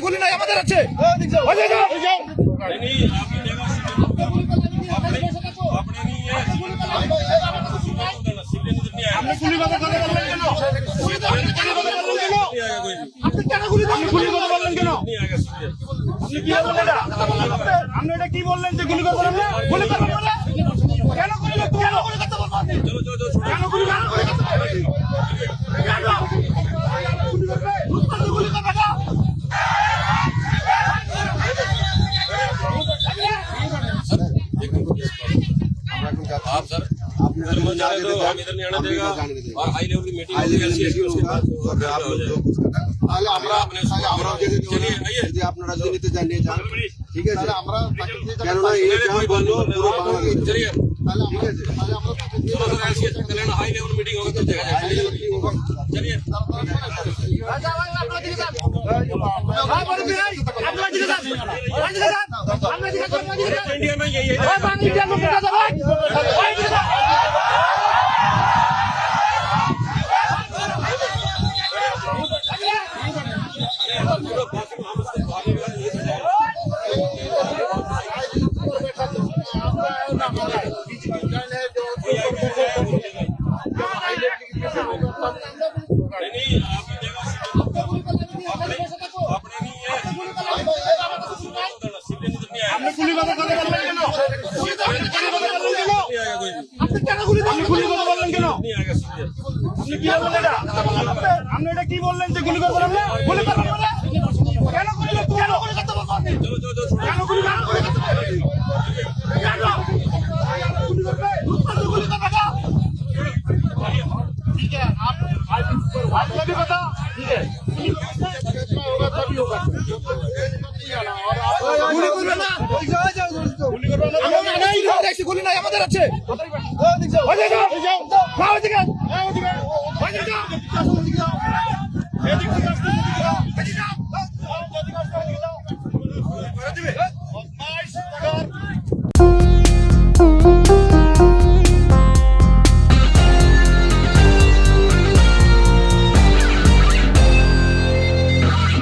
গুলি নাই আমাদের আছে। কি বললেন যে গুলি করবেন? গুলি করবেন কেন? आप सर हम इधर नहीं आने देगा और हाई लेवल की मीटिंग चलिए आप राजनीति जानिए जान ठीक है কেননা এই জায়গা বন্ধ পুরো বাংলাদেশ चलिए ঠিক আছে चलो सर ऐसे चलें हाई लेवल मीटिंग होगा तो जगह चलिए इंडिया में यही है কি বললেন যে গুলি করবেন? গুলি করবেন কেন? ठीक है आपका भी पता ठीक है होगा तभी होगा गुली করবে না গুলি নাই আমাদের আছে।